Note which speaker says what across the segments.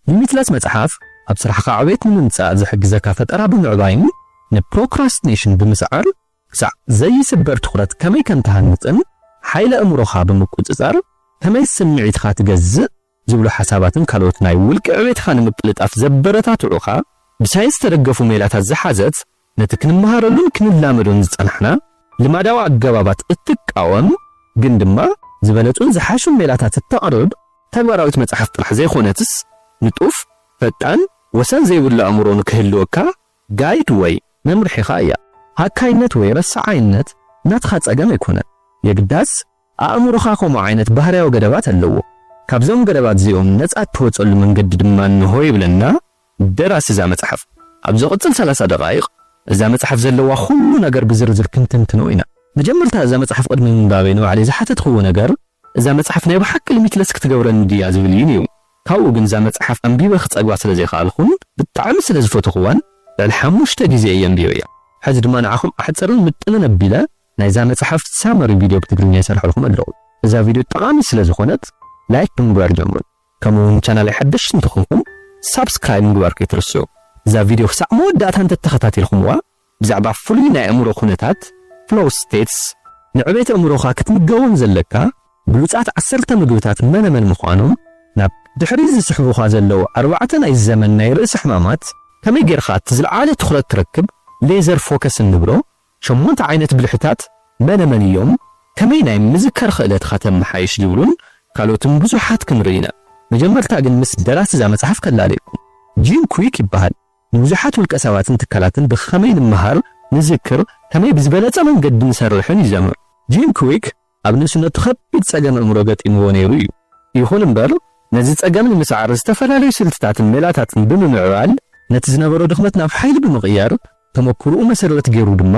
Speaker 1: ليميتلس مصحف ابصراحه عبيت من نصا زحجزك فطرا بمعباين نبروكراستينيشن بمسعر سع زي سبر تخرت كمي كنتهنطن حيل امروخا بمقصصر كمي سمعيتخا تجزء زبلو حساباتن كالوت ناي ولق عبيتخا نمطلطاف زبرتاتوخا بساينس ترغفو ميلاتات زحازت نتكن مهارلون كنلامدون صنحنا لماداوا اغبابات اتقاوم ግን ድማ ዝበለጡን ዝሓሹን ሜላታት ተቀርብ ተግባራዊት መጽሐፍ ጥራሕ ዘይኾነትስ ንጡፍ ፈጣን ወሰን ዘይብሉ አእምሮን ክህልወካ ጋይድ ወይ መምርሒኻ እያ ሃካይነት ወይ ረሳዓይነት ናትኻ ጸገም ኣይኮነን የግዳስ አእምሮኻ ከምኡ ዓይነት ባህርያዊ ገደባት ኣለዎ ካብዞም ገደባት እዚኦም ነፃ ትወፀሉ መንገዲ ድማ እንሆ ይብለና ደራሲ እዛ መጽሐፍ ኣብ ዝቕፅል 30 ደቂቕ እዛ መጽሐፍ ዘለዋ ኩሉ ነገር ብዝርዝር ክንትንትኖ ኢና መጀመርታ እዛ መጽሐፍ ቅድሚ ምንባበይ ነው علي ዝሓተት ኽዎ ነገር እዛ መጽሐፍ ናይ ብሓቂ ሊሚትለስ ክትገብረን ድያ ዝብልይን እዩ ካብኡ ግን እዛ መጽሐፍ አንቢበ ክጸግባ ስለ ዘይኻልኹን ብጣዕሚ ስለ ዝፈትኽዋን ለሓሙሽተ ግዜ የንቢዮ እያ ሕዚ ድማ ንዓኹም ኣሕጽርን ምጥንን ኣቢለ ናይ እዛ መጽሐፍ ሳመሪ ቪድዮ ብትግርኛ ይሰርሐልኩም ኣለኹ እዛ ቪድዮ ጠቃሚ ስለ ዝኾነት ላይክ ብምግባር ጀምሩ ከምኡውን ቻናለይ ሓድሽ እንትኾንኩም ሳብስክራይብ ምግባር ከይትርስዑ እዛ ቪድዮ ክሳዕ መወዳእታ እንተተኸታተልኩምዋ ብዛዕባ ፍሉይ ናይ ኣእምሮ ኩነታት flow states ንዕቤት አእምሮኻ ክትምገውን ዘለካ ብሉጻት 10 ምግብታት መነመን ምዃኖም ናብ ድሕሪ ዝስሕቡኻ ዘለው 4 ናይ ዘመን ናይ ርእሲ ሕማማት ከመይ ጌርኻ ትዝለዓለ ትኹረት ትረክብ ሌዘር ፎከስ እንብሎ 8 ዓይነት ብልሕታት መነመን እዮም ከመይ ናይ ምዝከር ክእለትኻ ተመሓይሽ ዝብሉን ካልኦትም ብዙሓት ክንርኢና መጀመርታ ግን ምስ ደራሲ እዛ መጽሓፍ ከላለይኩም ጂም ኩዊክ ይበሃል ንብዙሓት ውልቀ ሰባትን ትካላትን ብኸመይ ንምሃር ንዝክር ከመይ ብዝበለጸ መንገዲ ንሰርሕን ይዘምር ጂም ኩዊክ ኣብ ንስነቱ ከቢድ ጸገም አእምሮ ገጢምዎ ነይሩ እዩ ይኹን እምበር ነዚ ጸገም ንምስዓር ዝተፈላለዩ ስልትታትን ሜላታትን ብምምዕባል ነቲ ዝነበሮ ድኽመት ናብ ሓይሊ ብምቕያር ተመክሮኡ መሰረት ገይሩ ድማ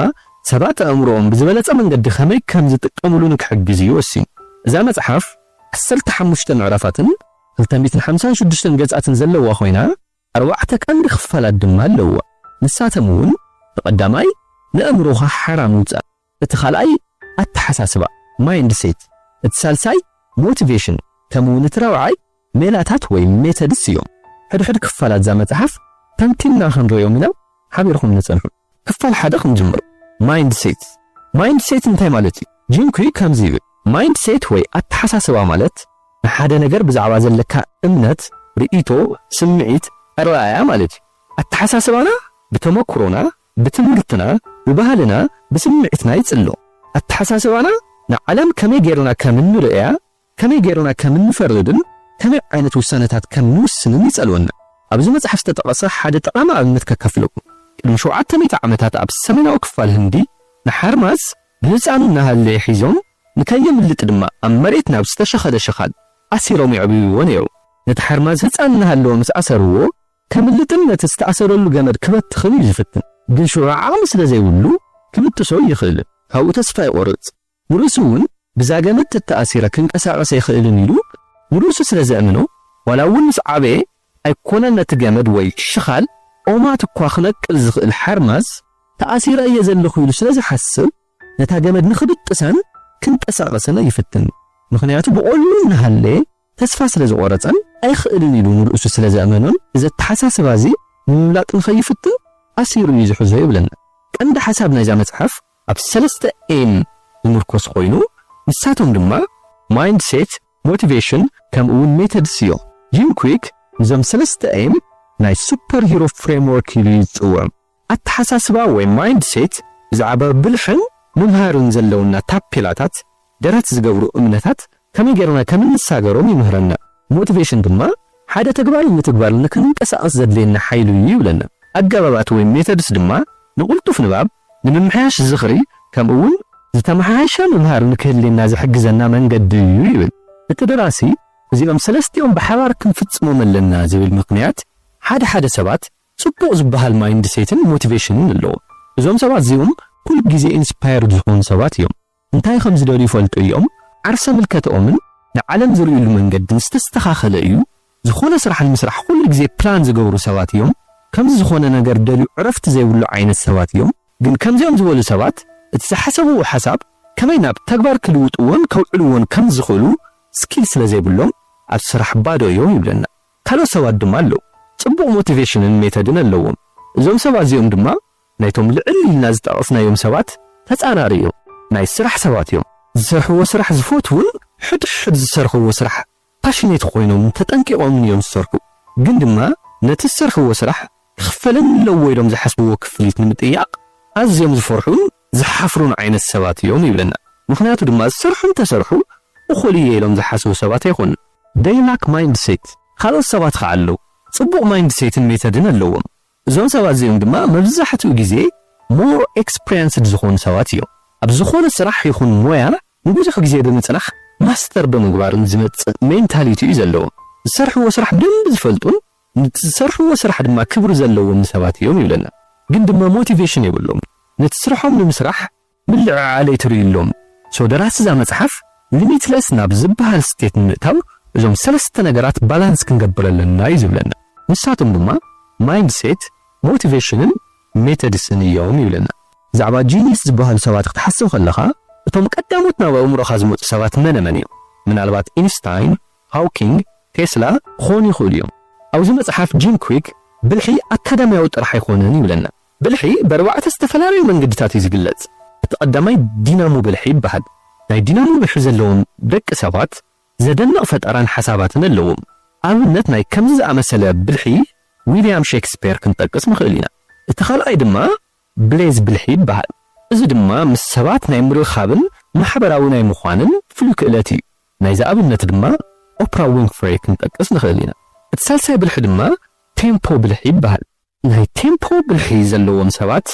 Speaker 1: ሰባት አእምሮኦም ብዝበለጸ መንገዲ ከመይ ከም ዝጥቀምሉ ንክሕግዝ ይወስን እዛ መጽሓፍ 15 ምዕራፋትን 256 ገጻትን ዘለዋ ኮይና 4 ቀንዲ ክፋላት ድማ ኣለዋ ንሳቶም እውን ተቀዳማይ ለአእምሮኻ حرام ውጻእ እቲ ኻልኣይ ኣተሓሳስባ ማይንድ ሴት እቲ ሳልሳይ ሞቲቬሽን ከምኡውን እቲ ራብዓይ ሜላታት ወይ ሜተድስ እዮም ሕድሕድ ክፋላት እዛ መጽሓፍ ተንቲና ክንሪኦም ኢና ሓቢርኩም ንጸንሑ ክፋል ሓደ ክንጅምር ማይንድ ሴት እንታይ ማለት እዩ ጂም ኩዊክ ከምዚ ይብል ማይንድ ሴት ወይ ኣተሓሳስባ ማለት ንሓደ ነገር ብዛዕባ ዘለካ እምነት ርእይቶ ስምዒት ኣረኣያ ማለት እዩ ኣተሓሳስባና ብተመክሮና بتمرتنا ببهلنا بسمعتنا يتصلو التحساسوانا نعلم كمي غيرنا كمن نرئيا كمي غيرنا كمن نفردن كمي عينت وسانتات كمن وسنن يصلونا ابز مصحف تطقص حد تقام ابنت ككفلكم المشوعات تميت عمتات اب سمنا وكفال هندي نحرماس بلصاننا هاللي حيزون نكيم لتدما امريتنا بستشخد شخد اسيروم يعبي ونيو نتحرماس هصاننا هاللو مساسرو كملتنا تستأثروا جمد كبت خليج فتن ግን ሹዓዓ ስለ ዘይብሉ ክልተ ሰው ይኽእል ካብኡ ተስፋ ይቆርጽ ሙሩሱን ብዛገመት ተተኣሲረ ክንቀሳቀስ ይኽእልን ኢሉ ሙሩሱ ስለ ዘእምኖ ወላውን ስዓበ ኣይኮነን ነትገመድ ወይ ሽኻል ኦማት እኳ ክነቅል ዝኽእል ሓርማዝ ተኣሲረ የዘለኹ ኢሉ ስለ ዝሓስብ ነታ ገመድ ንኽብጥሰን ክንቀሳቀስን ይፍትን ምክንያቱ ብቆሉ ነሃለ ተስፋ ስለ ዝቆረጸን ኣይኽእልን ኢሉ ሙሩሱ ስለ ዘእምኖን እዚ ተሓሳስባዚ ምምላጥን ኸይፍትን أسيرو يزحزو يبلنا كند حساب نايزا مصحف أب سلسة إيم المركز خوينو نساتهم دما مايند سيت موتيفيشن كمون ميتد سيو جيم كويك نزام سلسة إيم ناي سوبر هيرو فريمورك يريزوهم التحساسبا وي مايند سيت زعبا بلحن ممهارن زلونا تابيلاتات درات زقورو أمنتات كمي غيرونا كمي نساقرو ممهرنا موتيفيشن دما حدا تقبال نتقبال نكنن كساقس زدلينا حيلو يبلنا أجابات وين ميتدس دما نقولتو في نباب نمحاش زخري كمون زتمحاشا نهار نكهلنا زحجزنا منقد يبل التدراسي زي مسلستيهم بحوار كنفصمو ملنا زي المقنعات حدا سبات صبو زبها المايند سيتن موتيفيشن اللو زوم سبات زيهم كل جزء انسبايرد زون سبات يوم انتهي 5 دولار فولتو يوم عرسه ملكته أمن نعلم زرو المنقد نستستخاخل ايو زخونه سرح المسرح كل جزء بلان زغورو سبات يوم كم زخونه ነገር ደልዩ ዕረፍት ዘይብሉ ዓይነት ሰባት እዮም ግን ከምዚኦም ዝበሉ ሰባት እቲ ዝሓሰቡ ሓሳብ ከመይ ናብ ተግባር ክልውጥዎን ከውዕልዎን ከም ዝኽእሉ ስኪል ስለ ዘይብሎም ኣብ ስራሕ ባዶ እዮም ይብለና ካልኦት ሰባት ድማ ኣለዉ ጽቡቕ ሞቲቬሽንን ሜተድን ኣለዎም እዞም ሰባት እዚኦም ድማ ናይቶም ልዕል ኢልና ዝጠቐስናዮም ሰባት ተጻራሪ እዮም ናይ ስራሕ ሰባት እዮም ዝሰርሕዎ ስራሕ ዝፈትውን ሕድሕድ ዝሰርሕዎ ስራሕ ፓሽኔት ኮይኖም ተጠንቂቖም እዮም ዝሰርሑ ግን ድማ ነቲ ዝሰርሕዎ ስራሕ ክፈለን ኣለዎ ኢሎም ዝሓስብዎ ክፍሊት ንምጥያቕ ኣዝዮም ዝፈርሑን ዝሓፍሩን ዓይነት ሰባት እዮም ይብለና ምኽንያቱ ድማ ዝሰርሑን ተሰርሑ እኹል እየ ኢሎም ዝሓስቡ ሰባት ኣይኾኑን they lack mindset ካልኦት ሰባት ከዓ ኣለዉ ጽቡቕ ማይንድሴትን ሜተድን ኣለዎም እዞም ሰባት እዚኦም ድማ መብዛሕትኡ ግዜ more experienced ዝኾኑ ሰባት እዮም ኣብ ዝኾነ ስራሕ ይኹን ሞያ ንብዙሕ ግዜ ብምጽናሕ ማስተር ብምግባርን ዝመጽእ ሜንታሊቲ እዩ ዘለዎም ዝሰርሕዎ ስራሕ ብደንብ ዝፈልጡን ንዝሰርሕዎ ስራሕ ድማ ክብሪ ዘለዎም ሰባት እዮም ይብለና ግን ድማ ሞቲቬሽን የብሎም ነቲ ስርሖም ንምስራሕ ምልዕዓለ ይትርኢሎም ደራሲ እዛ መጽሓፍ ሊሚትለስ ናብ ዝበሃል ስቴት ንምእታው እዞም ሰለስተ ነገራት ባላንስ ክንገብረለና እዩ ዝብለና ንሳቶም ድማ ማይንድሴት ሞቲቬሽንን ሜተድስን እዮም ይብለና ብዛዕባ ጂኒስ ዝበሃሉ ሰባት ክትሓስብ ከለኻ እቶም ቀዳሞት ናብ ኣእምሮኻ ዝመፁ ሰባት መን እዮም ምናልባት ኢንስታይን ሃውኪንግ ቴስላ ክኾኑ ይኽእሉ እዮም ኣብዚ መጽሓፍ ጂም ኩዊክ ብልሒ ኣካዳሚያዊ ጥራሕ ኣይኮነን ይብለና ብልሒ ብኣርባዕተ ዝተፈላለዩ መንገድታት እዩ ዝግለጽ እቲ ቀዳማይ ዲናሞ ብልሒ ይበሃል ናይ ዲናሞ ብልሒ ዘለዎም ደቂ ሰባት ዘደንቕ ፈጠራን ሓሳባትን ኣለዎም ኣብነት ናይ ከምዚ ዝኣመሰለ ብልሒ ዊልያም ሼክስፒር ክንጠቅስ ንኽእል ኢና እቲ ካልኣይ ድማ ብሌዝ ብልሒ ይበሃል እዚ ድማ ምስ ሰባት ናይ ምርኻብን ማሕበራዊ ናይ ምዃንን ፍሉይ ክእለት እዩ ናይዚ ኣብነት ድማ ኦፕራ ዊንፍሬ ክንጠቅስ ንኽእል ኢና እቲ ሳልሳይ ብልሒ ድማ ቴምፖ ብልሒ ይበሃል ናይ ቴምፖ ብልሒ ዘለዎም ሰባት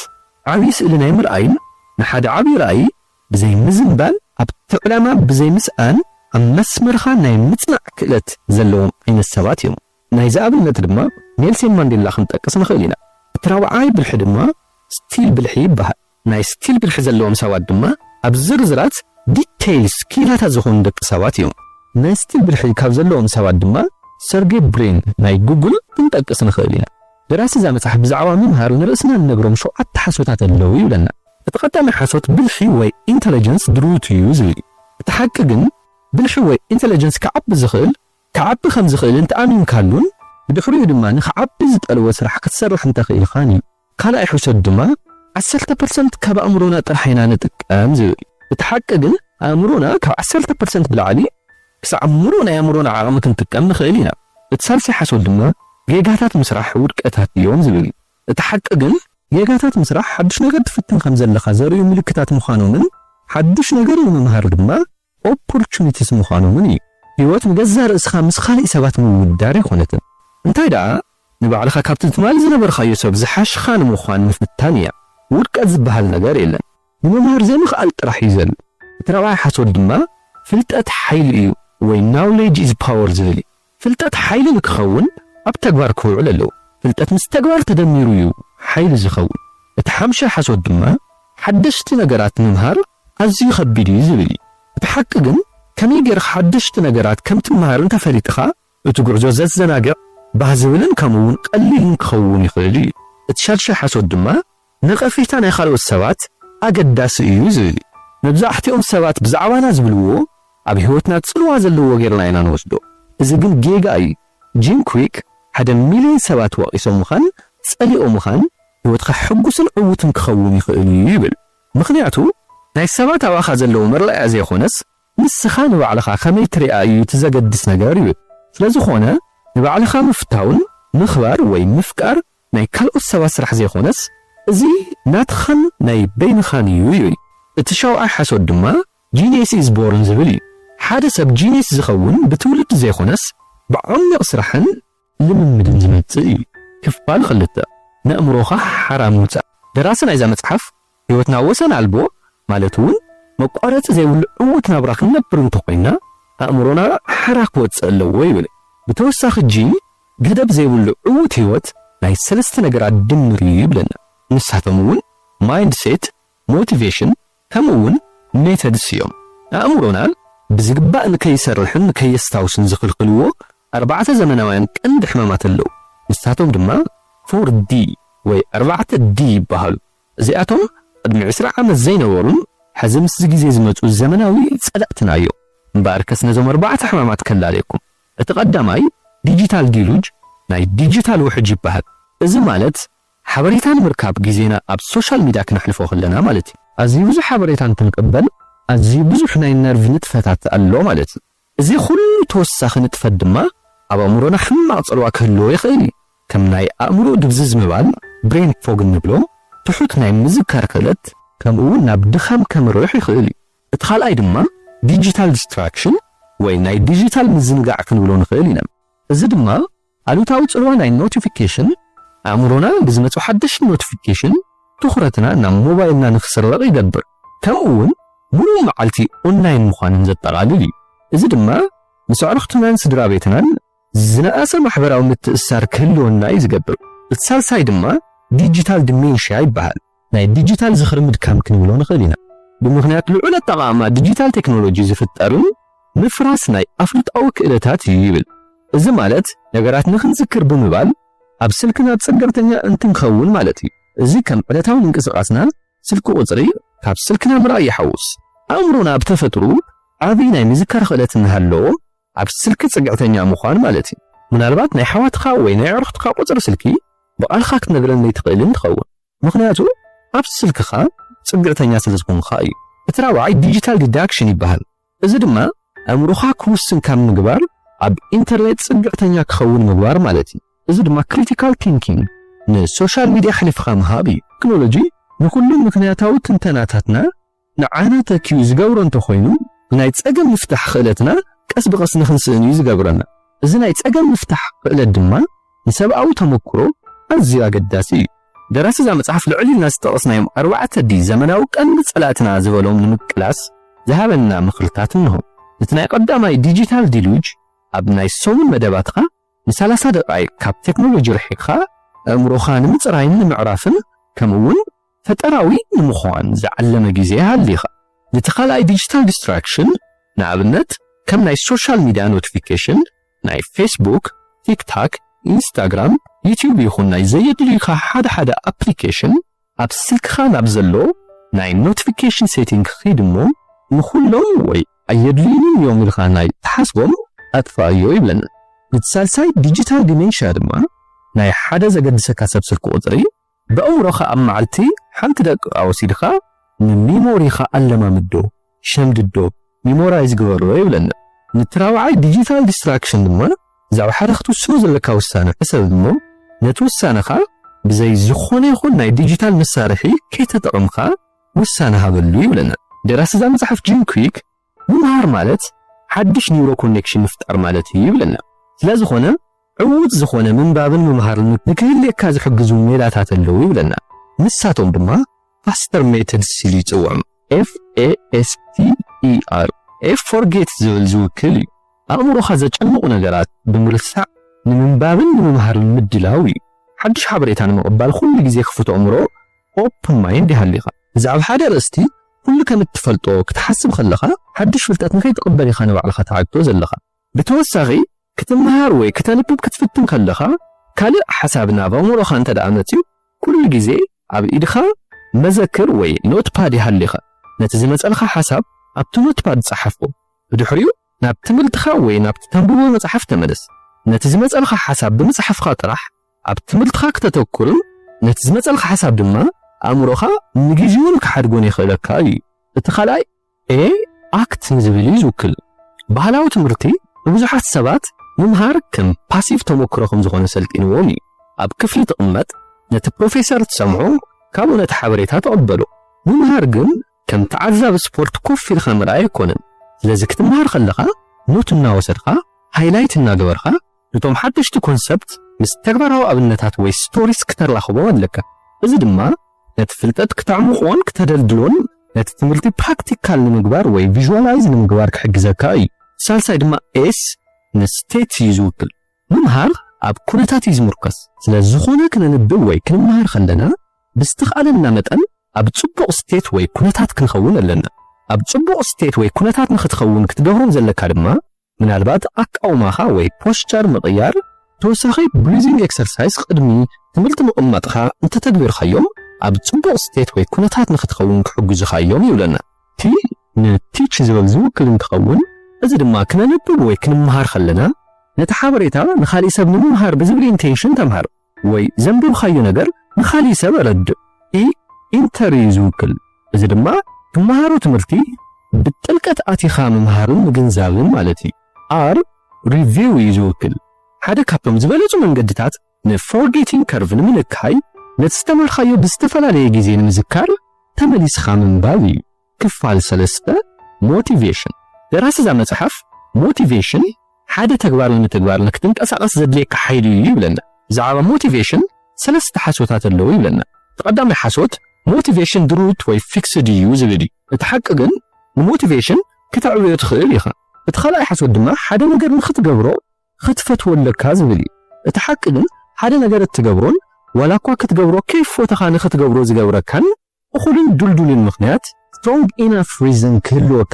Speaker 1: ዓብዪ ስእሊ ናይ ምርኣይን ንሓደ ዓብዪ ራእይ ብዘይ ምዝንባል ኣብቲ ዕላማ ብዘይ ምስኣን ኣብ መስመርኻ ናይ ምጽናዕ ክእለት ዘለዎም ዓይነት ሰባት እዮም ናይዚ ኣብነት ድማ ኔልሰን ማንዴላ ክንጠቅስ ንኽእል ኢና እቲ ራብዓይ ብልሒ ድማ ስቲል ብልሒ ይበሃል ናይ ስቲል ብልሒ ዘለዎም ሰባት ድማ ኣብ ዝርዝራት ዲቴይልስ ኪላታት ዝኾኑ ደቂ ሰባት እዮም ናይ ስቲል ብልሒ ካብ ዘለዎም ሰባት ድማ ሰርጌይ ብሪን ናይ ጉግል ክንጠቅስ ንኽእል ኢና ደራሲ እዛ መጽሓፍ ብዛዕባ ምምሃር ንርእስና ንነግሮም 7 ሓሶታት ኣለዉ ይብለና እቲ ቀዳማይ ሓሶት ብልሒ ወይ ኢንተለጀንስ ድሩት እዩ ዝብል እቲ ሓቂ ግን ብልሒ ወይ ኢንተለጀንስ ክዓቢ ዝኽእል ክዓቢ ከም ዝኽእል እንተኣሚንካሉን ብድሕሪኡ ድማ ንኽዓቢ ዝጠልዎ ስራሕ ክትሰርሕ እንተኽኢልኻን እዩ ካልኣይ ሓሶት ድማ 10% ካብ ኣእምሮና ጥራሕ ኢና ንጥቀም ዝብል እቲ ሓቂ ግን ኣእምሮና ካብ 10% ብላዕሊ ክሳብ ሙሉእ ናይ ኣእምሮና ዓቕሚ ክንጥቀም ንኽእል ኢና እቲ ሳልሳይ ሓሶት ድማ ጌጋታት ምስራሕ ውድቀታት እዮም ዝብል እቲ ሓቂ ግን ጌጋታት ምስራሕ ሓድሽ ነገር ትፍትን ከም ዘለኻ ዘርእዩ ምልክታት ምዃኖምን ሓድሽ ነገር ንምምሃር ድማ ኦፖርቹኒቲስ ምዃኖምን እዩ ህይወት ንገዛ ርእስኻ ምስ ካልእ ሰባት ምውዳር ኣይኮነትን እንታይ ደኣ ንባዕልኻ ካብቲ ትማል ዝነበርካዮ ሰብ ዝሓሽኻ ንምዃን ምፍታን እያ ውድቀት ዝበሃል ነገር የለን ንምምሃር ዘይምኽኣል ጥራሕ እዩ ዘሎ እቲ ራብዓይ ሓሶት ድማ ፍልጠት ሓይሊ እዩ ወይ knowledge is power ዝብል ፍልጠት ሓይሊ ንክኸውን ኣብ ተግባር ክውዕል ኣለዎ ፍልጠት ምስ ተግባር ተደሚሩ እዩ ሓይሊ ዝኸውን እቲ ሓምሻይ ሓሶት ድማ ሓደሽቲ ነገራት ንምምሃር ኣዝዩ ከቢድ እዩ ዝብል እቲ ሓቂ ግን ከመይ ጌርካ ሓደሽቲ ነገራት ከም ትምሃር እንተፈሊጥኻ እቲ ጉዕዞ ዘዘናግዕ ባህ ዝብልን ከምኡውን ቀሊልን ክኸውን ይኽእል እዩ እቲ ሻድሻይ ሓሶት ድማ ነቐፌታ ናይ ካልኦት ሰባት ኣገዳሲ እዩ ዝብል መብዛሕትኦም ሰባት ብዛዕባና ዝብልዎ ኣብ ህይወትና ጽልዋ ዘለዎ ጌርና ኢና ንወስዶ እዚ ግን ጌጋ እዩ ጂም ኩዊክ 1,000,000 ሰባት ወቂሶም ምዃን ጸሊኦም ምዃን ህይወትካ ሕጉስን ዕውትን ክኸውን ይኽእል እዩ ይብል ምኽንያቱ ናይ ሰባት ኣባኻ ዘለዎ መርለያ ዘይኾነስ ንስኻ ንባዕልኻ ከመይ ትሪኣ እዩ ትዘገድስ ነገር ይብል ስለዝኾነ ንባዕልኻ ምፍታውን ምኽባር ወይ ምፍቃር ናይ ካልኦት ሰባት ስራሕ ዘይኾነስ እዚ ናትኻን ናይ በይንኻን እዩ ይብል እቲ ሻውዓይ ሓሶት ድማ ጂኒየስ ኢዝ ቦርን ዝብል እዩ ሓደ ሰብ ጂኒየስ ዝኸውን ብትውልድ ዘይኾነስ ብዓሚቕ ስራሕን ልምምድን ዝመጽእ እዩ ክፋል ክልተ ንእምሮኻ ሓራም ምውፃእ ደራሲ ናይዛ መጽሓፍ ህይወትና ወሰን ኣልቦ ማለት እውን መቋረፂ ዘይብሉ ዕውት ናብራ ክንነብር እንተኾይና ኣእምሮና ሓራ ክወፅእ ኣለዎ ይብል ብተወሳኺ ጂም ገደብ ዘይብሉ ዕውት ህይወት ናይ ሰለስተ ነገራት ድምር እዩ ይብለና ንሳቶም እውን ማይንድሴት ሞቲቬሽን ከምኡውን ሜተድስ እዮም ኣእምሮና ብዝግባእ ንከይሰርሕን ንከየስታውስን ዝኽልክልዎ 4 ዘመናውያን ቀንዲ ሕማማት ኣለዉ ንሳቶም ድማ 4D ወይ 4D ይበሃሉ እዚኣቶም ቅድሚ 20 ዓመት ዘይነበሩን ሕዚ ምስ ግዜ ዝመፁ ዘመናዊ ጸላእትና እዮም እምበር ከስ ነዞም 4 ሕማማት ከላለየኩም እቲ ቀዳማይ ዲጂታል ዲሉጅ ናይ ዲጂታል ውሕጅ ይበሃል። እዚ ማለት ሓበሬታ ንምርካብ ግዜና ኣብ ሶሻል ሚድያ ክነሕልፎ ከለና ማለት እዩ። ኣዝዩ ብዙሕ ሓበሬታ እንትንቅበል ኣዝዩ ብዙሕ ናይ ነርቭ ንጥፈታት ኣሎ ማለት እዩ። እዚ ኩሉ ተወሳኺ ንጥፈት ድማ ኣብ ኣእምሮና ሕማቕ ፀልዋ ክህልዎ ይኽእል እዩ። ከም ናይ ኣእምሮ ድብዝዝ ምባል ብሬን ፎግ ንብሎ፣ ትሑት ናይ ምዝካር ክእለት፣ ከምኡውን ናብ ድኻም ከምርሕ ይኽእል እዩ። እቲ ካልኣይ ድማ ዲጂታል ዲስትራክሽን ወይ ናይ ዲጂታል ምዝንጋዕ ክንብሎ ንኽእል ኢና። እዚ ድማ ኣሉታዊ ፅልዋ ናይ ኖቲፊኬሽን ኣእምሮና ብዝመፁ ሓደሽቲ ኖቲፊኬሽን ትኹረትና ናብ ሞባይልና ንኽስረቕ ይገብር። ከምኡውን ሙሉእ መዓልቲ ኦንላይን ምዃንን ዘጠቓልል እዩ። እዚ ድማ ምስ ኣዕርኽትናን ስድራ ቤትናን ዝነኣሰ ማሕበራዊ ምትእስሳር ክህልወና እዩ ዝገብር። እቲ ሳልሳይ ድማ ዲጂታል ዲሜንሽያ ይበሃል። ናይ ዲጂታል ዝኽሪ ምድካም ክንብሎ ንኽእል ኢና። ብምኽንያት ልዑል ኣጠቓቕማ ዲጂታል ቴክኖሎጂ ዝፍጠርን ምፍራስ ናይ ኣፍልጣዊ ክእለታት እዩ ይብል። እዚ ማለት ነገራት ንኽንዝክር ብምባል ኣብ ስልክና ፀገርተኛ እንትንኸውን ማለት እዩ። እዚ ከም ዕለታዊ ምንቅስቓስና ስልኪ ቁፅሪ ካብ ስልክና ምርኣይ ይሓውስ። ኣእምሮና ብተፈጥሩ ዓብዪ ናይ ምዝካር ክእለት እንሃለዎ ኣብ ስልኪ ፅግዕተኛ ምዃን ማለት እዩ። ምናልባት ናይ ሓዋትኻ ወይ ናይ ኣዕርኽትኻ ቁፅሪ ስልኪ ብቓልኻ ክትነግረን ዘይትኽእልን ትኸውን፣ ምኽንያቱ ኣብ ስልክኻ ፅግዕተኛ ስለዝኾንካ እዩ። እቲ ራብዓይ ዲጂታል ዲዳክሽን ይበሃል። እዚ ድማ ኣእምሮኻ ክውስን ካብ ምግባር ኣብ ኢንተርኔት ፅግዕተኛ ክኸውን ምግባር ማለት እዩ። እዚ ድማ ክሪቲካል ቲንኪንግ ንሶሻል ሚድያ ሕሊፍኻ ምሃብ እዩ። ቴክኖሎጂ ንኩሉም ምክንያታዊ ትንተናታትና ንዓና ተኪዩ ዝገብሮ እንተኾይኑ ናይ ፀገም ምፍታሕ ክእለትና ቀስ ብቐስ ንኽንስእን እዩ ዝገብረና። እዚ ናይ ፀገም ምፍታሕ ክእለት ድማ ንሰብኣዊ ተመክሮ ኣዝዩ ኣገዳሲ እዩ። ደራሲ እዛ መጽሓፍ ልዕል ኢልና ዝጠቐስናዮም 4ዲ ዘመናዊ ቀንዲ ጸላእትና ዝበሎም ንምቅላስ ዝሃበና ምኽርታት እንሆ። እቲ ናይ ቀዳማይ ዲጂታል ዲሉጅ ኣብ ናይ ሰሙን መደባትኻ ን30 ደቂቕ ካብ ቴክኖሎጂ ርሒቕካ ኣእምሮኻ ንምፅራይን ንምዕራፍን ከምኡውን ፈጠራዊ ንምዃን ዝዓለመ ግዜ ሃሊኻ። እቲ ካልኣይ ዲጂታል ዲስትራክሽን ንኣብነት ከም ናይ ሶሻል ሚድያ ኖቲፊኬሽን ናይ ፌስቡክ፣ ቲክታክ፣ ኢንስታግራም፣ ዩቲዩብ ይኹን ናይ ዘየድልዩኻ ሓደ ኣፕሊኬሽን ኣብ ስልክኻ ናብ ዘሎ ናይ ኖቲፊኬሽን ሴቲንግ ኺድሞ ንኹሎም ወይ ኣየድልዩን እዮም ኢልኻ ናይ ተሓስቦም ኣጥፋእዮ ይብለና። እቲ ሳልሳይ ዲጂታል ዲሜንሽያ ድማ ናይ ሓደ ዘገድሰካ ሰብ ስልኪ ቁፅሪ ብኣእምሮኻ ኣብ መዓልቲ ሓንቲ ደቂቓ ወሲድኻ ንሚሞሪኻ ኣለማምዶ ሸምድዶ ሚሞራይዝ ግበሮ ይብለና። ነቲ ራብዓይ ዲጂታል ዲስትራክሽን ድማ ብዛዕባ ሓደ ክትውስኖ ዘለካ ውሳነ ሕሰብ እሞ ነቲ ውሳነኻ ብዘይ ዝኾነ ይኹን ናይ ዲጂታል መሳርሒ ከይተጠቐምካ ውሳነ ሃበሉ ይብለና። ደራሲ እዛ መጽሓፍ ጂም ኩዊክ ምምሃር ማለት ሓድሽ ኒውሮ ኮኔክሽን ምፍጣር ማለት እዩ ይብለና። ስለዝኾነ ዕዉት ዝኾነ ምንባብን ምምሃርን ንክህልየካ ዝሕግዙ ሜላታት ኣለዉ ይብለና። ንሳቶም ድማ ፋስተር ሜተድስ ሲሉ ይፅውዖም። FASTER ኤፍ ፎርጌት ዝብል ዝውክል እዩ። ኣእምሮኻ ዘጨንቑ ነገራት ብምርሳዕ ንምንባብን ንምምሃርን ምድላው እዩ። ሓድሽ ሓበሬታ ንምቕባል ኩሉ ግዜ ክፉት ኣእምሮ ኦፕን ማይንድ ይሃሊኻ። ብዛዕባ ሓደ ርእስቲ ኩሉ ከም እትፈልጦ ክትሓስብ ከለኻ ሓድሽ ፍልጠት ንከይትቕበል ኢኻ ንባዕልኻ ተዓግቶ ዘለኻ። ብተወሳኺ ክትምሃር ወይ ክተንብብ ክትፍትን ከለኻ ካልእ ሓሳብ ናብ ኣእምሮኻ እንተደኣ መፅዩ ኩሉ ግዜ ኣብ ኢድኻ መዘክር ወይ ኖትፓድ ይሃሊኻ። ነቲ ዝመፀልኻ ሓሳብ ኣብቲ ኖትፓድ ጸሓፍዎ። ብድሕሪኡ ናብ ትምህርትኻ ወይ ናብ ተንብቦ መጽሓፍ ተመለስ። ነቲ ዝመፀልኻ ሓሳብ ብምጽሓፍኻ ጥራሕ ኣብ ትምህርትኻ ክተተኩርን ነቲ ዝመፀልኻ ሓሳብ ድማ ኣእምሮኻ ንግዜውን ክሓድጎን ይኽእለካ እዩ። እቲ ካልኣይ ኣክት ንዝብል እዩ ዝውክል። ባህላዊ ትምህርቲ ንብዙሓት ሰባት ምምሃር ከም ፓሲቭ ተመክሮ ከም ዝኾነ ሰልጢንዎም እዩ። ኣብ ክፍሊ ትቕመጥ፣ ነቲ ፕሮፌሰር ትሰምዖ፣ ካብኡ ነቲ ሓበሬታ ተቐበሎ። ምምሃር ግን ከም ተዓዛቢ ስፖርት ኮፍ ኢልካ ምርኣይ ኣይኮነን። ስለዚ ክትምሃር ከለኻ ኖት እናወሰድካ ሃይላይት እናገበርካ ነቶም ሓደሽቲ ኮንሰፕት ምስ ተግባራዊ ኣብነታት ወይ ስቶሪስ ክተራኽቦም ኣለካ። እዚ ድማ ነቲ ፍልጠት ክተዕምቆን ክተደልድሎን ነቲ ትምህርቲ ፕራክቲካል ንምግባር ወይ ቪዥዋላይዝ ንምግባር ክሕግዘካ እዩ። ሳልሳይ ድማ ኤስ ንስቴት እዩ ዝውክል። ምምሃር ኣብ ኩነታት እዩ ዝምርከስ። ስለዝኾነ ክነንብብ ወይ ክንምሃር ከለና ብዝተኻእለና መጠን ኣብ ጽቡቕ ስቴት ወይ ኩነታት ክንኸውን ኣለና። ኣብ ጽቡቕ ስቴት ወይ ኩነታት ንኽትኸውን ክትገብሮም ዘለካ ድማ ምናልባት ኣቃውማኻ ወይ ፖስቸር ምቕያር፣ ተወሳኺ ብሪዚንግ ኤክሰርሳይዝ ቅድሚ ትምህርቲ ምቕማጥኻ እንተተግቢርካዮም ኣብ ጽቡቕ ስቴት ወይ ኩነታት ንኽትኸውን ክሕግዙኻ እዮም ይብለና። ቲ ንቲች ዝብል ዝውክል እንትኸውን እዚ ድማ ክነንብብ ወይ ክንምሃር ከለና نتحابريتا نخالي سب نمهار بزبل انتنشن تمهار وي زنبو خايو نجر نخالي سب رد انتريزوكل إذا دما كمهارو تمرتي بتلقت آتيخا ممهارو مجنزاون مالتي ريفيو يزوكل هذا كابتم زبالتو من قدتات نفورجيتين كارفن من الكاي نتستمر خايو بستفلا ليجيزين مزكار تمليس خامن باوي كفال سلسته موتيفيشن دراسة زي متحف موتيفيشن هذا تجوار لك تنقص زدليك حيلي يبلنا زعما موتيفيشن سلسته حسوتات اللو يبلنا تقدم حسوت موتيفيشن دروت وي فيكسد يوزبلي تحققن موتيفيشن كتعبير يدخل يخا تخلى حسوت دما هذا نجر نختجبرو خطفت ولا كازبلي تحققن هذا نجر تجبرون ولا كوا كتجبرو كيف فتخان ختجبرو زجبرا كان أخذين دلدول المخنات strong enough reason كله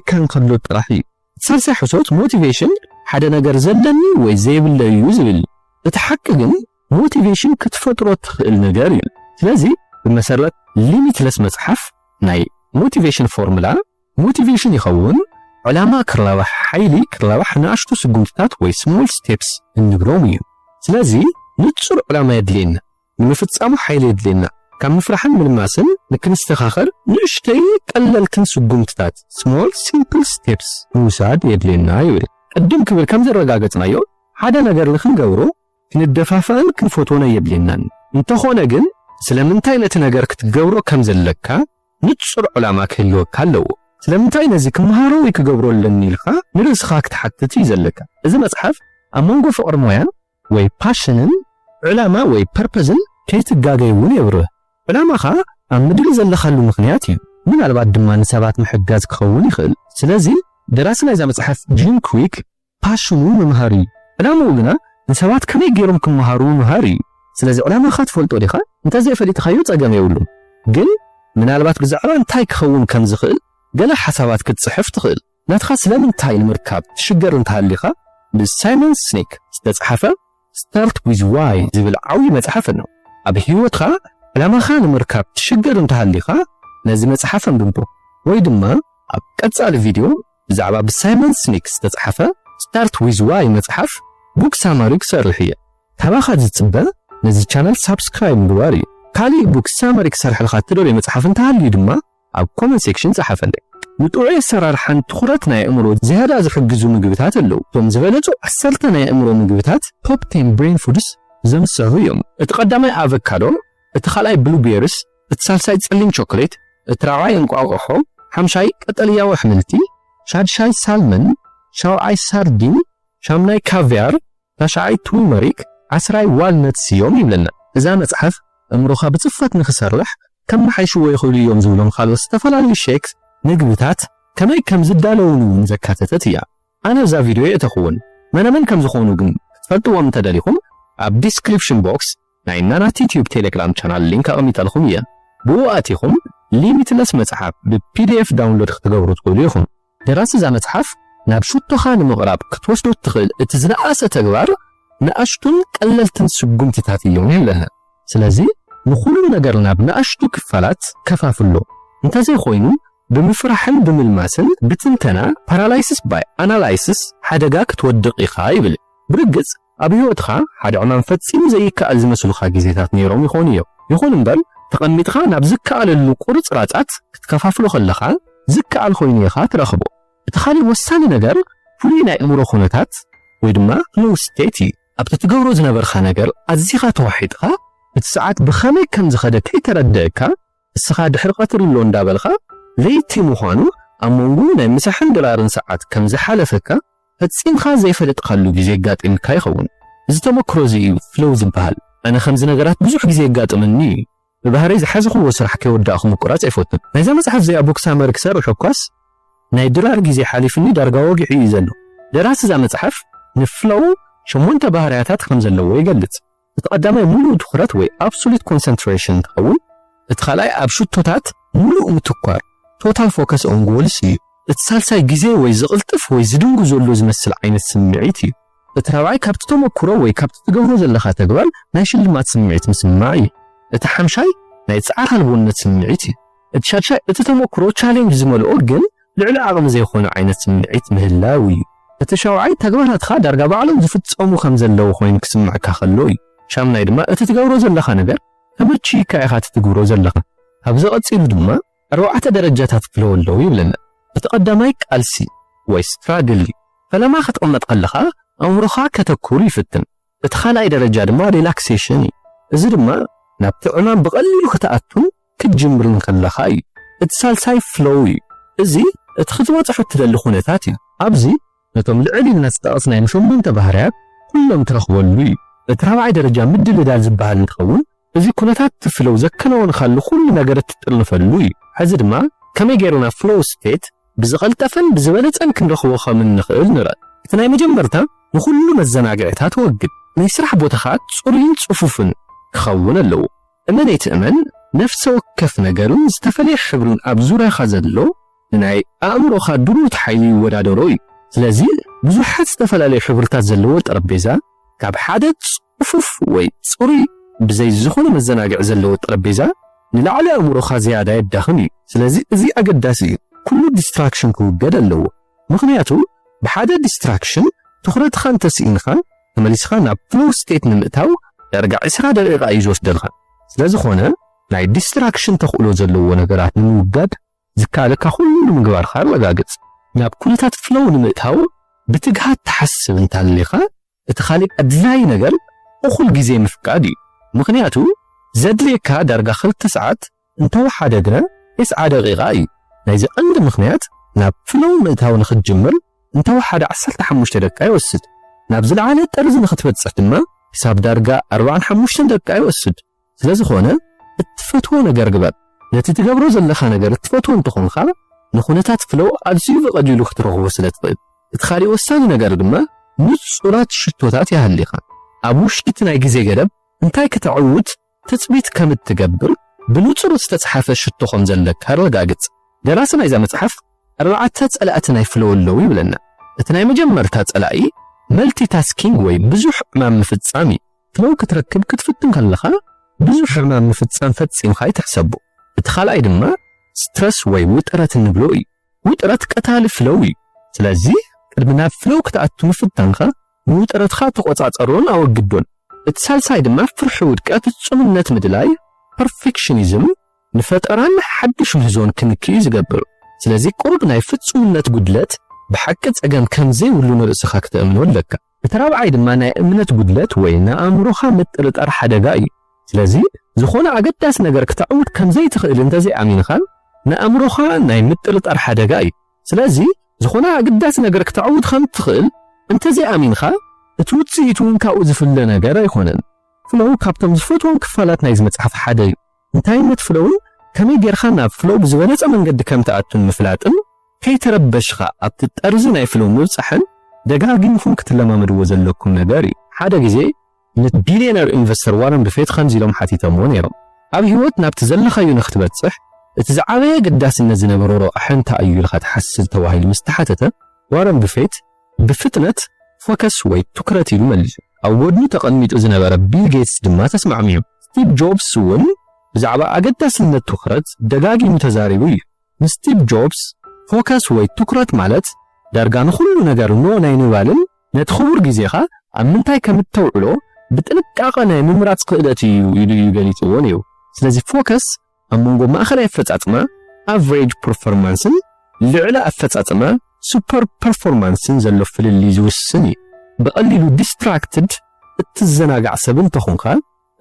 Speaker 1: كان قبله طرحي سلسة حسوت موتيفيشن هذا نجر زلني وزيب اللي يوزبلي تحققن موتيفيشن كتفترة النجارين لذي بمسألة limitless مصحف ناي موتيفيشن فورمولا موتيفيشن يخون علامة كرلاوح حيلي كرلاوح ناشتو سجومتات وي سمول ستيبس النجروميوم لذي نتصر علامة يدلين نمفتسامو حيلي يدلينا كم نفرحن من الماسن لكن استخاخر نشتي قللتن سجومتات سمول سيمبل ستيبس موساد يدلينا يوري قدم كبير كم زرقاقتنا يو هذا نجر لخن جورو كندفافان كنفوتونا يبلينان انت خونا جن سلامنتاي نتنجر كتجورو كم زلكا نتصر علامة كيلو كالو سلامنتاي نزيك مهارو يكجورو لنيلخا نرسخاك تحتتي زلكا إذا مصحف أمونغو فقر مويان وي باشنن علامة وي بيربزن كي تجاجيون يبره علامة خا أمدل زلخالو مخنياتي من على بعد دمان سبات محجاز كخون يخل سلازي دراسنا إذا مصحف جيم كويك باشنو مهاري علامة وقنا نسوات كم يجيرم كم مهارو مهاري سلازي علامة خات فولتو ليخا انت زي فلي تخيو تقام يقولون قل من علبات بزعرا انتاي كخون كم زخل قال حسابات كتصحف تخل لا تخاص لا من تاي المركب تشجر انتها ليخا بالسايمون سنيك ستتصحفه start with why زي بالعوي متحفنه أبي هيوتخا علامة خان المركب تشجر انتها ليخا لازم متحفن بنبو ويدما أبقى الفيديو زعبا بالسايمون سنيك ستتصحفه start with why متحف بوك ساماريك سرحية تبا خاد تبا نزي channel subscribe دواري كالي بوك ساماريك سرح الخاطر لي متحف انتها اللي دما أو comment section صحفا لي نتوعي سرارحان تخورتنا يا أمرو زيادة زحجزو مجبتات اللو توم زبالتو أسرتنا يا أمرو مجبتات توب 10 brain foods زمسهو يوم اتقدمي افوكادو اتخلاي بلو بيرس اتسالساي تسلين شوكولات اتراعي انقاقحو حمشاي قطليا وحملتي شادشاي سالمن شاوعي ساردين شامناي كافيار تاشاي تومريك عسراي والنت سيوم يبلنا إذا مصحف أمروخا بتصفت نخسرلح كم حيشو يخلو يوم زولون خالص تفلالي شيكس نقبتات كماي كم زدالونو نزكاتتتيا أنا بزا فيديو يتخون مانا من كم زخونو قم تفلتو ومتداليكم اب ديسكريبشن بوكس ناينانا تيوب تيليجرام channel لينك أميتالكم إياه بوقاتيكم ليميتلس مصحف بPDF داونلود اختقورو تقوليكم دراسة زا مصحف نابشوتو خان مغراب كتوشدو تخيل اتزنقاسة تقبار نأشتون قللتن سجومتታት እዮም ይለና ስለዚ ንኹሉ ነገርና ብነኣሽቱ ክፋላት ከፋፍሎ እንተዘይ ኮይኑ ብምፍራሕን ብምልማስን ብትንተና ፓራላይሲስ ባይ አናላይሲስ ሓደጋ ክትወድቕ ኢኻ ይብል ብርግጽ ኣብ ህይወትኻ ሓደ ዕማም ፈጺሙ ዘይከኣል ዝመስሉኻ ግዜታት ነይሮም ይኾኑ እዮም ይኹን እምበር ተቐሚጥኻ ናብ ዝከኣለሉ ቁርጽራጻት ክትከፋፍሎ ከለኻ ዝከኣል ኮይኑ ኢኻ ትረኽቦ እቲ ካልእ ወሳኒ ነገር ፍሉይ ናይ እምሮ ኩነታት ወይ ድማ ፍሎው ስቴት أبتى تجورو زنبرخا نجر أزيغا توحيدها بتساعد بخامي كم زخدا كي تردك السخاد حرقة اللون دابلخا ليتي مخانو أمونغونا مساحن دولار ساعات كم زحالفك هتسين خا زي فلت قلو بزيقات إن كاي خون زتمو كروزي فلو زبال أنا خمز نجرات بزوح بزيقات مني ببهاريز حازخو وسرح كي وداخو مقرات عفوتن نايزا مسحف زي أبوك سامر كسر وشوكاس ناي دولار جيزي حالفني دارقا وقعي يزنو دراسة زي مسحف نفلو شمونتا بهارياتات خمزة اللو يقلت تقدمي مولو دخرات وي absolute concentration تقول تخلاي أبشو توتات مولو متكوار total focus on goals تسالساي جيزي وي زغلتف وي زدنغو زولو زمسل عين السمعيتي تراوعي كابتتو مكورو وي كابتتو قبرو زلخا تقبال نايش اللي ما تسمعيت مسمعي تحمشاي نايتسعار هالبونة سمعيتي تشاتشاي تتمكورو تشالنج زمال أورجن لعلا عغم زي خونا عين السمعيت مهلاوي እተሻውዓይ ተግባራትካ ዳርጋ ባዕሎም ዝፍጸሙ ከም ዘለው ኮይኑ ክስምዓካ ከሎይ ሻምናይ ድማ እቲ ትገብሮ ዘለኻ ነገር ተመቺካ ኢኻ ትግብሮ ዘለኻ ኣብዚ ቀፂሉ ድማ 4 ደረጃታት ፍለው ኣለው ይብለና እቲ ቀዳማይ ቃልሲ ወይ ስትራግል ፈለማ ክትቕመጥ ከለኻ ኣእምሮኻ ከተኩር ይፍትን እቲ ካልኣይ ደረጃ ድማ ሪላክሴሽን እዚ ድማ ናብቲ ዕማም ብቐሊሉ ክትኣቱን ክትጅምርን ከለኻ እዩ እቲ ሳልሳይ ፍሎው እዚ እቲ ክትበፅሑ ትደሊ ኩነታት እዩ ኣብዚ ነቶም ልዕል ኢልና ዝጠቐስናዮም 8 ባህርያት ኩሎም ትረኽበሉ እዩ እቲ ራብዓይ ደረጃ ምድልዳል ዝበሃል እንትኸውን እዚ ኩነታት ትፍለው ዘከናወንካሉ ኩሉ ነገር እትጥልፈሉ እዩ ሕዚ ድማ ከመይ ጌርና ፍሎው ስቴት ብዝቐልጠፈን ብዝበለፀን ክንረኽቦ ከም እንኽእል ንርኢ እቲ ናይ መጀመርታ ንኩሉ መዘናግዕታት ወግድ ናይ ስራሕ ቦታኻ ጽሩይን ጽፉፍን ክኸውን ኣለዎ እመነይ ትእመን ነፍሲ ወከፍ ነገርን ዝተፈለየ ሕብርን ኣብ ዙርያኻ ዘሎ ንናይ ኣእምሮኻ ድሩት ሓይሊ ይወዳደሮ እዩ ስለዚ ብዙሓት ዝተፈላለዩ ሕብርታት ዘለዎ ጠረጴዛ ካብ ሓደ ጽፉፍ ወይ ጽሩይ ብዘይ ዝኾነ መዘናግዕ ዘለዎ ጠረጴዛ ንላዕሊ ኣእምሮኻ ዝያዳ የዳኽም እዩ ስለዚ እዚ ኣገዳሲ እዩ ኩሉ ዲስትራክሽን ክውገድ ኣለዎ ምክንያቱ ብሓደ ዲስትራክሽን ትኹረትኻ እንተስኢንኻ ተመሊስኻ ናብ ፍሎው ስቴት ንምእታው ዳርጋ 20 ደቂቓ እዩ ዝወስደልካ ስለዝኾነ ናይ ዲስትራክሽን ተኽእሎ ዘለዎ ነገራት ንምውጋድ ዝከኣለካ ኩሉ ምግባርካ ኣረጋግፅ ናብ ኩነታት ፍሎው ንምእታው ብትግሃት ተሓስብ እንተሃሊኻ እቲ ካልእ ኣድላይ ነገር እኹል ግዜ ምፍቃድ እዩ ምክንያቱ ዘድልየካ ዳርጋ 2 ሰዓት እንተወሓደ ግና 9 ደቂቓ እዩ ናይዚ ቀንዲ ምክንያት ናብ ፍሎው ምእታው ንኽትጅምር እንተወሓደ 15 ደቂቃ ይወስድ ናብ ዝለዓለ ጠርዚ ንኽትበፅሕ ድማ ሒሳብ ዳርጋ 45 ደቂቃ ይወስድ ስለዝኾነ እትፈትዎ ነገር ግበር ነቲ ትገብሮ ዘለኻ ነገር እትፈትዎ እንትኾንካ ንኹነታት ፍሎው ኣዝዩ ብቐሊሉ ክትረኽቦ ስለትኽእል እቲ ካልእ ወሳኒ ነገር ድማ ንጹራት ሽቶታት ይሃሊኻ ኣብ ውሽጢ ናይ ግዜ ገደብ እንታይ ከተዕውት ትፅቢት ከም እትገብር ብንጹር ዝተጻሕፈ ሽቶ ከም ዘለካ ረጋግጽ ደራሲ ናይዛ መጽሓፍ 4 ጸላእቲ ናይ ፍሎው ኣለው ይብለና እቲ ናይ መጀመርታ ጸላኢ መልቲታስኪንግ ወይ ብዙሕ ዕማም ምፍጻም ፍሎው ክትረክብ ክትፍትን ከለኻ ብዙሕ ዕማም ምፍጻም ፈጺምካ ይትሕሰቡ እቲ ካልኣይ ድማ ስትረስ ወይ ውጥረት እንብሎ እዩ ውጥረት ቀታሊ ፍሎው እዩ ስለዚ ቅድሚ ናብ ፍሎው ክትኣቱ ምፍታንካ ንውጥረትካ ተቆጻጸሮን ኣወግዶን እቲ ሳልሳይ ድማ ፍርሒ ውድቀት ፍጹምነት ምድላይ ፐርፌክሽኒዝም ንፈጠራን ሓድሽ ምህዞን ክንክይ ዝገብር ስለዚ ቁርብ ናይ ፍጹምነት ጉድለት ብሓቂ ጸገም ከምዘይ ውሉ ንርእስኻ ክትእምኖ ኣለካ እቲ ራብዓይ ድማ ናይ እምነት ጉድለት ወይ ንኣእምሮኻ ምጥርጣር ሓደጋ እዩ ስለዚ ዝኾነ ኣገዳሲ ነገር ክትዕውት ከምዘይ ትኽእል እንተዘይ ኣሚንኻ ንኣእምሮኻ ናይ ምጥርጣር ሓደጋ እዩ ስለዚ ዝኾነ ኣገዳሲ ነገር ክትዕውት ከም ትኽእል እንተዘይ ኣሚንኻ እቲ ውፅኢቱ እውን ካብኡ ዝፍለ ነገር ኣይኮነን ፍሎው ካብቶም ዝፈትዎም ክፋላት ናይ መጽሓፍ ሓደ እዩ እንታይነት ፍሎውን ከመይ ጌርካ ናብ ፍሎው ብዝበለፀ መንገዲ ከም ትኣቱን ምፍላጥን ከይተረበሽካ ኣብቲ ጠርዚ ናይ ፍሎው ምብፃሕን ደጋጊምኩም ክትለማመድዎ ዘለኩም ነገር እዩ ሓደ ግዜ ንቢልዮነር ኢንቨስተር ዋረን በፌት ከምዚ ኢሎም ሓቲቶምዎ ነይሮም ኣብ ህይወት ናብቲ ዘለኻዮ ንኽትበፅሕ እቲ ዝዓበየ ገዳስነት ዝነበሮ ረቕሓ እንታይ እዩ ኢልካ ትሓስብ ተባሂሉ ምስ ተሓተተ ዋረን በፌት ብፍጥነት ፎከስ ወይ ትኩረት ኢሉ መሊሱ ኣብ ጎድኑ ተቐሚጡ ዝነበረ ቢል ጌትስ ድማ ተስማዕሚዑ ስቲቭ ጆብስ እውን ብዛዕባ ኣገዳስነት ትኩረት ደጋጊሙ ተዛሪቡ እዩ ንስቲቭ ጆብስ ፎከስ ወይ ትኩረት ማለት ዳርጋ ንኹሉ ነገር ኖ ናይ ንባልን ነቲ ክቡር ግዜኻ ኣብ ምንታይ ከም እተውዕሎ ብጥንቃቐ ናይ ምምራፅ ክእለት እዩ ኢሉ ገሊፅዎ ነይሩ ስለዚ ፎከስ ኣብ መንጎ ማእኸላይ ኣፈጻጽማ ኣቨሬጅ ፐርፎርማንስን ልዕሊ ኣፈጻጽማ ሱፐር ፐርፎርማንስን ዘሎ ፍልሊ ዝውስን እዩ ብቐሊሉ ዲስትራክትድ እትዘናጋዕ ሰብ እንተኾንካ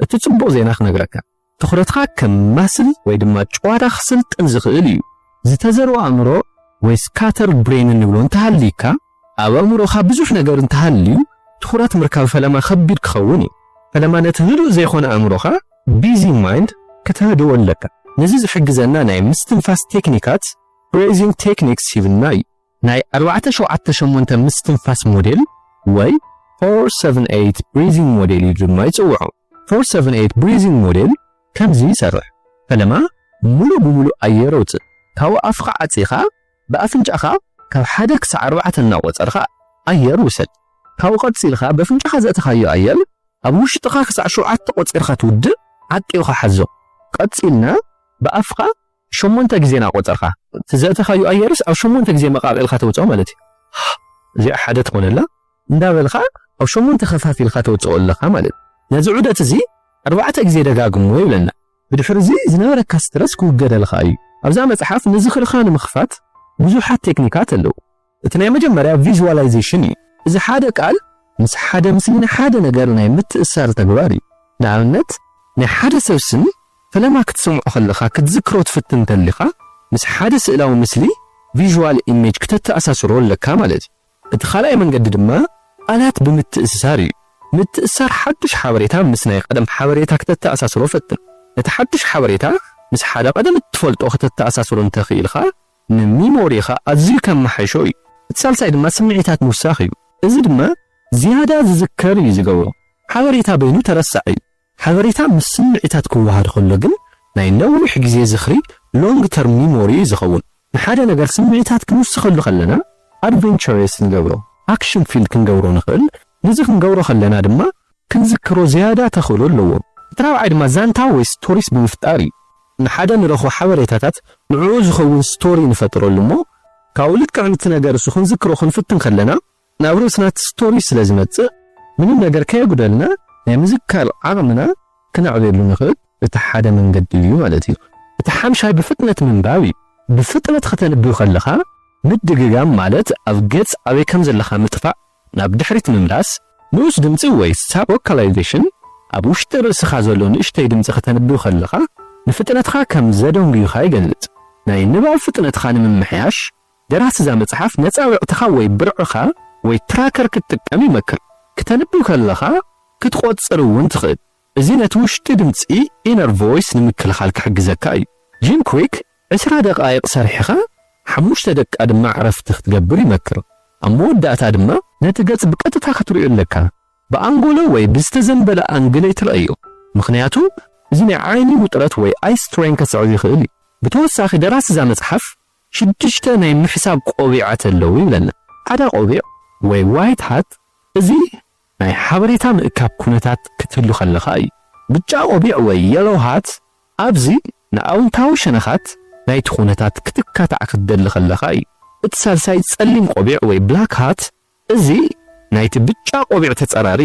Speaker 1: እቲ ጽቡቕ ዜና ክነግረካ ትኹረትካ ከም ማስል ወይ ድማ ጨዋታ ክስልጥን ዝኽእል እዩ ዝተዘርወ ኣእምሮ ወይ ስካተር ብሬን እንብሎ እንተሃሊካ ኣብ ኣእምሮኻ ብዙሕ ነገር እንተሃልዩ ትኹረት ምርካብ ፈለማ ከቢድ ክኸውን እዩ ፈለማ ነቲ ህዱእ ዘይኮነ ኣእምሮኻ ቢዚ ማይንድ ከተህድዎ ኣለካ ነዚ ዝሕግዘና ናይ ምስትንፋስ ቴክኒካት ብሬዚንግ ቴክኒክስ ይብልና እዩ ናይ 478 ምስትንፋስ ሞዴል ወይ 478 ብሪዚንግ ሞዴል ድማ ይጽውዑ 478 ብሪዚንግ ሞዴል ከምዚ ይሰርሕ ፈለማ ሙሉ ብሙሉ ኣየር ውፅእ ካብ ኣፍኻ ዓፂኻ ብኣፍንጫኻ ካብ 1 ክሳብ 4 እናቆፀርካ ኣየር ውሰድ ካብ ቀፂልካ በፍንጫኻ ዘእትኻዮ ኣየር ኣብ ውሽጥኻ ክሳብ 7 ቆፂርካ ትውድእ ዓቂውካ ሓዞ ቀፂልና ብኣፍኻ 8 ግዜ እናቆፀርካ ዘእትኻዮ ኣየርስ ኣብ 8 ግዜ መቃቂልካ ተውፅኦ ማለት እዩ زي حدا تكونلا እንዳበልኻ ኣብ 8 ከፋፊልካ ተውፅኦለኻ ማለት ነዚ ዑደት እዚ 4 ግዜ ደጋግሞ ይብለና ብድሕሪ እዚ ዝነበረካ ስትረስ ክውገደልካ እዩ ኣብዛ መጽሓፍ ንዝኽርኻ ንምኽፋት ብዙሓት ቴክኒካት ኣለዉ እቲ ናይ መጀመርያ ቪዥዋላይዜሽን እዩ እዚ ሓደ ቃል ምስ ሓደ ምስሊ ሓደ ነገር ናይ ምትእሳር ተግባር እዩ ንኣብነት ናይ ሓደ ሰብ ስም ፈለማ ክትሰምዖ ከለኻ ክትዝክሮ ትፍትን ተሊኻ ምስ ሓደ ስእላዊ ምስሊ ቪዥዋል ኢሜጅ ክትተኣሳስሮ ኣለካ ማለት እዩ እቲ ካልኣይ መንገዲ ድማ ቃላት ብምትእሳር እዩ ምትእሳር ሓድሽ ሓበሬታ ምስ ናይ ቀደም ሓበሬታ ክትተኣሳስሮ ፈትን እቲ ሓድሽ ሓበሬታ ምስ ሓደ ቀደም እትፈልጦ ክትተኣሳስሮ እንተኽኢልኻ ንሚሞሪኻ ኣዝዩ ከመሓይሾ እዩ እቲ ሳልሳይ ድማ ስምዒታት ምውሳኽ እዩ እዚ ድማ ዝያዳ ዝዝከር እዩ ዝገብሮ ሓበሬታ በይኑ ተረሳዕ እዩ ሓበሬታ ምስ ስምዒታት ክወሃድ ከሎ ግን ናይ ነዊሕ ግዜ ዝኽሪ ሎንግ ተርም ሚሞሪ ዝኸውን ንሓደ ነገር ስምዒታት ክንውስኸሉ ከለና ኣድቨንቸረስ ንገብሮ ኣክሽን ፊልድ ክንገብሮ ንኽእል ነዚ ክንገብሮ ከለና ድማ ክንዝክሮ ዝያዳ ተኽእሎ ኣለዎ እቲ ራብዓይ ድማ ዛንታ ወይ ስቶሪስ ብምፍጣር እዩ ንሓደ ንረኽቦ ሓበሬታታት ንዕኡ ዝኸውን ስቶሪ ንፈጥረሉ እሞ ካብኡ ልክዕ እቲ ነገር እሱ ክንዝክሮ ክንፍትን ከለና ናብ ርእስና ስቶሪ ስለ ዝመጽእ ምንም ነገር ከየጉደልና ናይ ምዝካር ዓቕምና ክነዕብየሉ ንኽእል እቲ ሓደ መንገዲ እዩ ማለት እዩ እቲ ሓምሻይ ብፍጥነት ምንባብ እዩ ብፍጥነት ከተንብብ ከለኻ ምድግጋም ማለት ኣብ ገጽ ኣበይ ከም ዘለኻ ምጥፋእ ናብ ድሕሪት ምምላስ ንኡስ ድምፂ ወይ ሳብ ቮካላይዜሽን ኣብ ውሽጢ ርእስኻ ዘሎ ንእሽተይ ድምፂ ከተንብብ ከለኻ ንፍጥነትኻ ከም ዘደንግዩኻ ይገልጽ ናይ ንባብ ፍጥነትኻ ንምምሕያሽ ደራሲ እዛ መጽሓፍ ነፃ ውዕትኻ ወይ ብርዕኻ ወይ ትራከር ክትጥቀም ይመክር ከተንብብ ከለኻ ክትቆጽር እውን ትኽእል እዚ ነቲ ውሽጢ ድምፂ ኢነር ቮይስ ንምክልኻል ክሕግዘካ እዩ ጂም ኩዊክ 20 ደቃይቕ ሰሪሕኻ 5 ደቂቃ ድማ ዕረፍቲ ክትገብር ይመክር ኣብ መወዳእታ ድማ ነቲ ገጽ ብቀጥታ ክትሪኦ ኣለካ ብኣንጎሎ ወይ ብዝተዘንበለ ኣንግል ትርእዮ ምክንያቱ እዚ ናይ ዓይኒ ውጥረት ወይ ኣይ ስትሬን ከስዕብ ይኽእል እዩ ብተወሳኺ ደራሲ እዛ መጽሓፍ 6 ናይ ምሕሳብ ቆቢዓት ኣለዉ ይብለና ሓደ ቆቢዕ ወይ ዋይት ሃት እዚ ናይ ሓበሬታ ምእካብ ኩነታት ክትህሉ ከለኻ እዩ ብጫ ቆቢዕ ወይ የሎ ሃት ኣብዚ ንኣውንታዊ ሸነኻት ናይቲ ኩነታት ክትካታዕ ክትደሊ ከለኻ እዩ እቲ ሳልሳይ ጸሊም ቆቢዕ ወይ ብላክ ሃት እዚ ናይቲ ብጫ ቆቢዕ ተጸራሪ